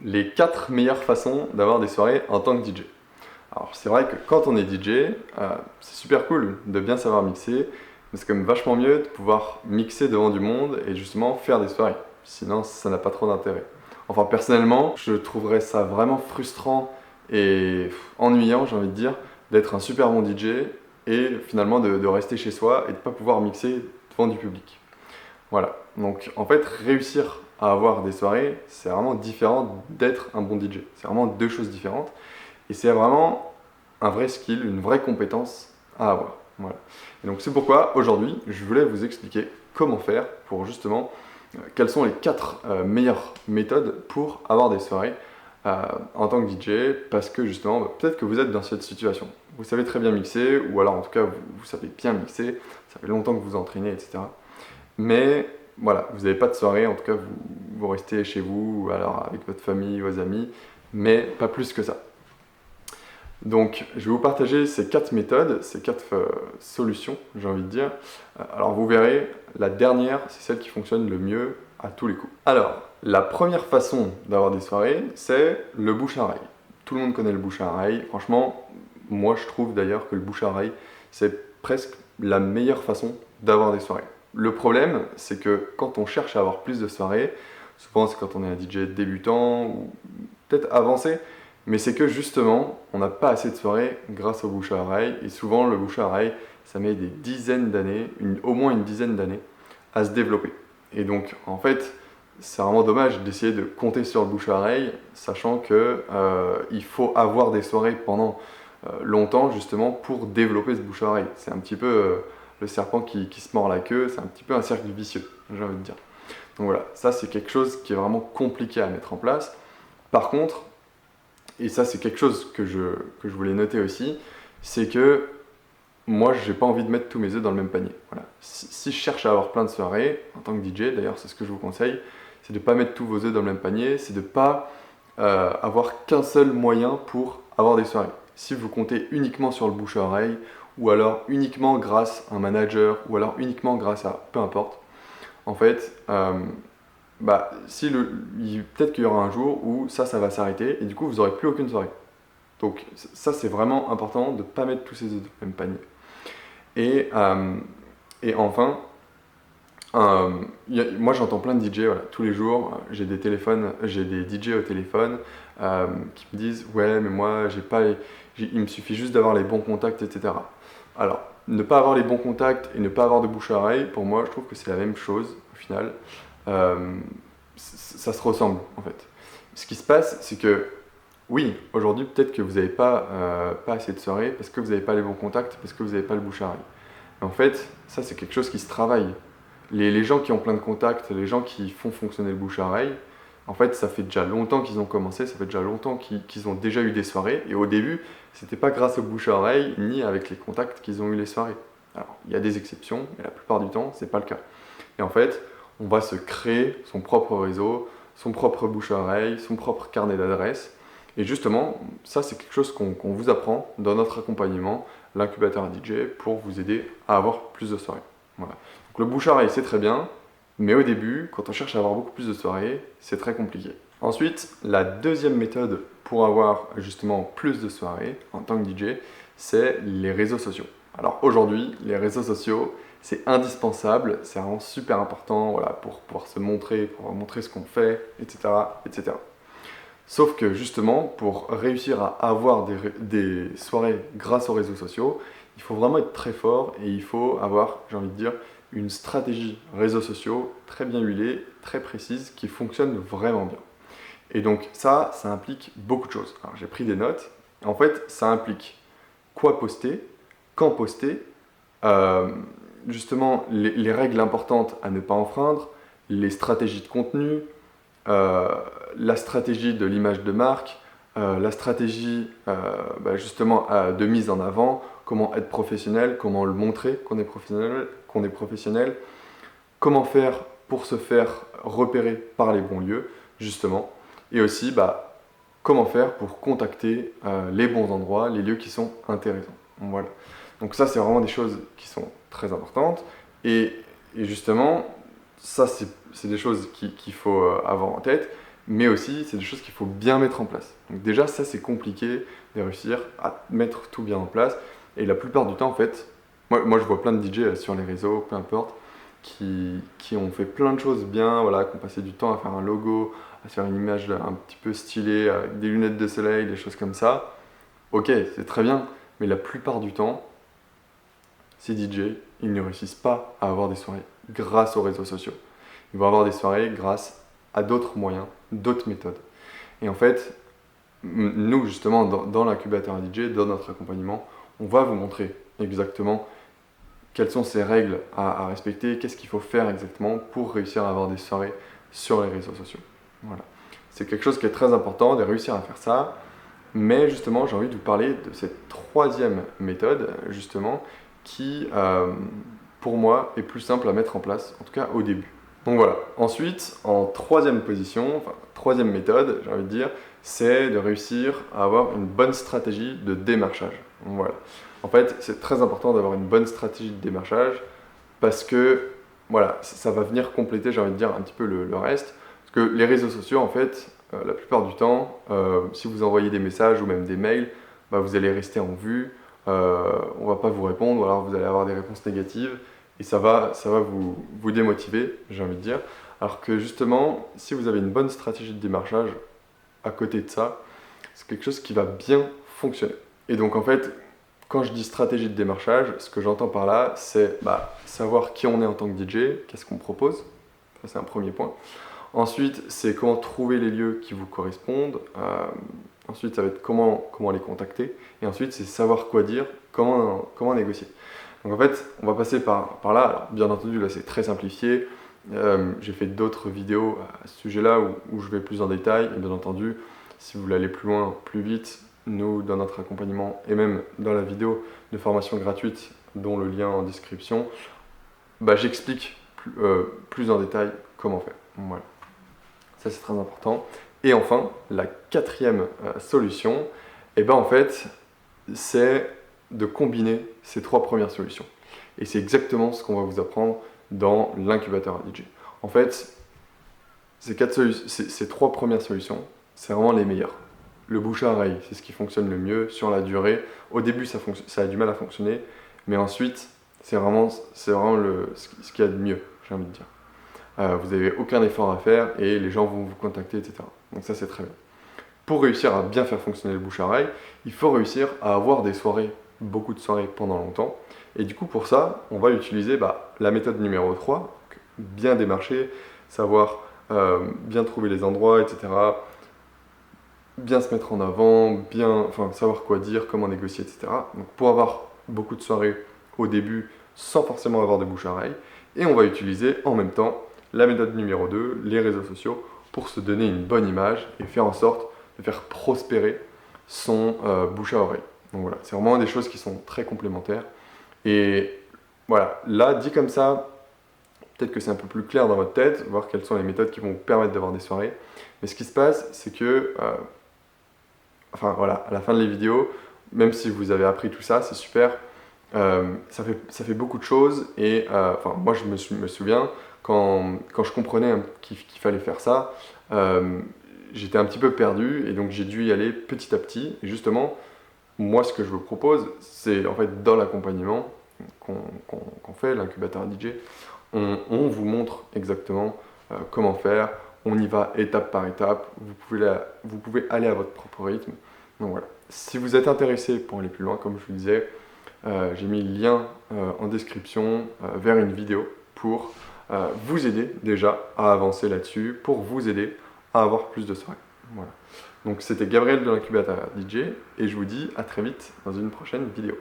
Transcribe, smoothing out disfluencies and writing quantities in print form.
Les 4 meilleures façons d'avoir des soirées en tant que DJ. Alors c'est vrai que quand on est DJ, c'est super cool de bien savoir mixer, mais c'est quand même vachement mieux de pouvoir mixer devant du monde et justement faire des soirées. Sinon ça n'a pas trop d'intérêt. Enfin personnellement, je trouverais ça vraiment frustrant et ennuyant, j'ai envie de dire, d'être un super bon DJ et finalement de rester chez soi et de ne pas pouvoir mixer devant du public. Voilà, donc en fait, réussir à avoir des soirées, c'est vraiment différent d'être un bon DJ. C'est vraiment deux choses différentes. Et c'est vraiment un vrai skill, une vraie compétence à avoir. Voilà. Et donc c'est pourquoi aujourd'hui, je voulais vous expliquer comment faire pour justement, quelles sont les 4 meilleures méthodes pour avoir des soirées en tant que DJ, parce que justement, peut-être que vous êtes dans cette situation. Vous savez très bien mixer, ou alors en tout cas, vous savez bien mixer, ça fait longtemps que vous entraînez, etc. Mais voilà, vous n'avez pas de soirée, en tout cas vous restez chez vous, ou alors avec votre famille, vos amis, mais pas plus que ça. Donc je vais vous partager ces 4 méthodes, ces 4 solutions, j'ai envie de dire. Alors vous verrez, la dernière, c'est celle qui fonctionne le mieux à tous les coups. Alors, la première façon d'avoir des soirées, c'est le bouche à oreille. Tout le monde connaît le bouche à oreille. Franchement, moi je trouve d'ailleurs que le bouche à oreille, c'est presque la meilleure façon d'avoir des soirées. Le problème, c'est que quand on cherche à avoir plus de soirées, souvent c'est quand on est un DJ débutant ou peut-être avancé, mais c'est que justement, on n'a pas assez de soirées grâce au bouche à oreille, et souvent le bouche à oreille, ça met des dizaines d'années, au moins une dizaine d'années, à se développer. Et donc, en fait, c'est vraiment dommage d'essayer de compter sur le bouche à oreille, sachant que il faut avoir des soirées pendant longtemps, justement, pour développer ce bouche à oreille. C'est un petit peu le serpent qui se mord la queue, c'est un petit peu un cercle vicieux, j'ai envie de dire. Donc voilà, ça c'est quelque chose qui est vraiment compliqué à mettre en place. Par contre, et ça c'est quelque chose que je voulais noter aussi, c'est que moi j'ai pas envie de mettre tous mes œufs dans le même panier. Voilà. Si je cherche à avoir plein de soirées, en tant que DJ, d'ailleurs c'est ce que je vous conseille, c'est de ne pas mettre tous vos œufs dans le même panier, c'est de ne pas avoir qu'un seul moyen pour avoir des soirées. Si vous comptez uniquement sur le bouche à oreille, ou alors uniquement grâce à un manager, ou alors uniquement grâce à peu importe, en fait, peut-être qu'il y aura un jour où ça va s'arrêter et du coup vous n'aurez plus aucune soirée. Donc ça c'est vraiment important de ne pas mettre tous ces œufs dans le même panier. Et, euh, et enfin, moi j'entends plein de DJ, voilà, tous les jours, j'ai des DJ au téléphone qui me disent ouais mais moi il me suffit juste d'avoir les bons contacts, etc. Alors, ne pas avoir les bons contacts et ne pas avoir de bouche à oreille, pour moi je trouve que c'est la même chose au final. Euh, ça se ressemble en fait. Ce qui se passe, c'est que oui, aujourd'hui peut-être que vous n'avez pas assez de soirées parce que vous n'avez pas les bons contacts, parce que vous n'avez pas le bouche à oreille. Mais en fait, ça c'est quelque chose qui se travaille. Les gens qui ont plein de contacts, les gens qui font fonctionner le bouche à oreille, en fait ça fait déjà longtemps qu'ils ont commencé, ça fait déjà longtemps qu'ils ont déjà eu des soirées. Et au début, c'était pas grâce au bouche à oreille ni avec les contacts qu'ils ont eu les soirées. Alors, il y a des exceptions, mais la plupart du temps, c'est pas le cas. Et en fait, on va se créer son propre réseau, son propre bouche à oreille, son propre carnet d'adresses. Et justement, ça c'est quelque chose qu'on vous apprend dans notre accompagnement, l'incubateur DJ, pour vous aider à avoir plus de soirées. Voilà. Donc le bouche à oreille c'est très bien, mais au début, quand on cherche à avoir beaucoup plus de soirées, c'est très compliqué. Ensuite, la deuxième méthode pour avoir justement plus de soirées en tant que DJ, c'est les réseaux sociaux. Alors aujourd'hui, les réseaux sociaux, c'est indispensable, c'est vraiment super important, voilà, pour pouvoir se montrer, pour montrer ce qu'on fait, etc., etc. Sauf que justement, pour réussir à avoir des soirées grâce aux réseaux sociaux, il faut vraiment être très fort et il faut avoir, j'ai envie de dire, une stratégie réseaux sociaux très bien huilée, très précise, qui fonctionne vraiment bien. Et donc ça implique beaucoup de choses. Alors j'ai pris des notes. En fait, ça implique quoi poster, quand poster, euh, justement les règles importantes à ne pas enfreindre, les stratégies de contenu, euh, la stratégie de l'image de marque, la stratégie justement de mise en avant, comment être professionnel, comment le montrer qu'on est professionnel, comment faire pour se faire repérer par les bons lieux, justement, et aussi comment faire pour contacter les bons endroits, les lieux qui sont intéressants. Voilà. Donc ça, c'est vraiment des choses qui sont très importantes. Et justement, ça, c'est des choses qu'il faut avoir en tête. mais aussi c'est des choses qu'il faut bien mettre en place. Donc déjà ça c'est compliqué de réussir à mettre tout bien en place, et la plupart du temps en fait, moi je vois plein de DJ sur les réseaux, peu importe, qui ont fait plein de choses bien, voilà, qui ont passé du temps à faire un logo, à faire une image un petit peu stylée, avec des lunettes de soleil, des choses comme ça. Ok, c'est très bien, mais la plupart du temps, ces DJ, ils ne réussissent pas à avoir des soirées grâce aux réseaux sociaux. Ils vont avoir des soirées grâce à d'autres moyens, d'autres méthodes. Et en fait, nous justement, dans l'incubateur DJ, dans notre accompagnement, on va vous montrer exactement quelles sont ces règles à respecter, qu'est-ce qu'il faut faire exactement pour réussir à avoir des soirées sur les réseaux sociaux. Voilà. C'est quelque chose qui est très important de réussir à faire ça, mais justement j'ai envie de vous parler de cette troisième méthode justement qui pour moi est plus simple à mettre en place, en tout cas au début. Donc voilà, ensuite en troisième position, enfin troisième méthode j'ai envie de dire, c'est de réussir à avoir une bonne stratégie de démarchage. Donc voilà. En fait, c'est très important d'avoir une bonne stratégie de démarchage parce que voilà, ça va venir compléter, j'ai envie de dire, un petit peu le reste. Parce que les réseaux sociaux, en fait, la plupart du temps, si vous envoyez des messages ou même des mails, bah, vous allez rester en vue, on ne va pas vous répondre, ou alors vous allez avoir des réponses négatives et ça va vous démotiver, j'ai envie de dire. Alors que justement, si vous avez une bonne stratégie de démarchage à côté de ça, c'est quelque chose qui va bien fonctionner. Et donc en fait, quand je dis stratégie de démarchage, ce que j'entends par là, c'est savoir qui on est en tant que DJ, qu'est-ce qu'on propose, ça c'est un premier point. Ensuite, c'est comment trouver les lieux qui vous correspondent. Ensuite, ça va être comment les contacter. Et ensuite, c'est savoir quoi dire, comment négocier. Donc en fait, on va passer par là. Alors, bien entendu, là c'est très simplifié. J'ai fait d'autres vidéos à ce sujet-là où je vais plus en détail. Et bien entendu, si vous voulez aller plus loin, plus vite, nous, dans notre accompagnement et même dans la vidéo de formation gratuite, dont le lien en description, j'explique plus en détail comment faire. Voilà. Ça, c'est très important. Et enfin, la quatrième solution, en fait, c'est de combiner ces trois premières solutions. Et c'est exactement ce qu'on va vous apprendre dans l'incubateur à DJ. En fait, ces trois premières solutions, c'est vraiment les meilleures. Le bouche à oreille, c'est ce qui fonctionne le mieux sur la durée. Au début, ça a du mal à fonctionner, mais ensuite, c'est vraiment ce qu'il y a de mieux, j'ai envie de dire. Vous n'avez aucun effort à faire et les gens vont vous contacter, etc. Donc ça, c'est très bien. Pour réussir à bien faire fonctionner le bouche à oreille, il faut réussir à avoir des soirées, beaucoup de soirées pendant longtemps. Et du coup, pour ça, on va utiliser la méthode numéro 3, bien démarcher, savoir bien trouver les endroits, etc. Bien se mettre en avant, savoir quoi dire, comment négocier, etc. Donc pour avoir beaucoup de soirées au début sans forcément avoir de bouche à oreille. Et on va utiliser en même temps la méthode numéro 2, les réseaux sociaux, pour se donner une bonne image et faire en sorte de faire prospérer son bouche à oreille. Donc voilà, c'est vraiment des choses qui sont très complémentaires. Et voilà, là, dit comme ça, peut-être que c'est un peu plus clair dans votre tête, voir quelles sont les méthodes qui vont vous permettre d'avoir des soirées. Mais ce qui se passe, c'est que, à la fin de les vidéos, même si vous avez appris tout ça, c'est super, ça fait beaucoup de choses. Et moi, je me souviens, quand je comprenais qu'il fallait faire ça, j'étais un petit peu perdu et donc j'ai dû y aller petit à petit. Et justement, moi, ce que je vous propose, c'est en fait dans l'accompagnement qu'on fait, l'incubateur DJ, on vous montre exactement comment faire. On y va étape par étape. Vous pouvez aller à votre propre rythme. Donc voilà. Si vous êtes intéressé pour aller plus loin, comme je vous disais, j'ai mis le lien en description vers une vidéo pour vous aider déjà à avancer là-dessus, pour vous aider à avoir plus de soirées. Voilà. Donc c'était Gabriel de l'incubateur DJ et je vous dis à très vite dans une prochaine vidéo.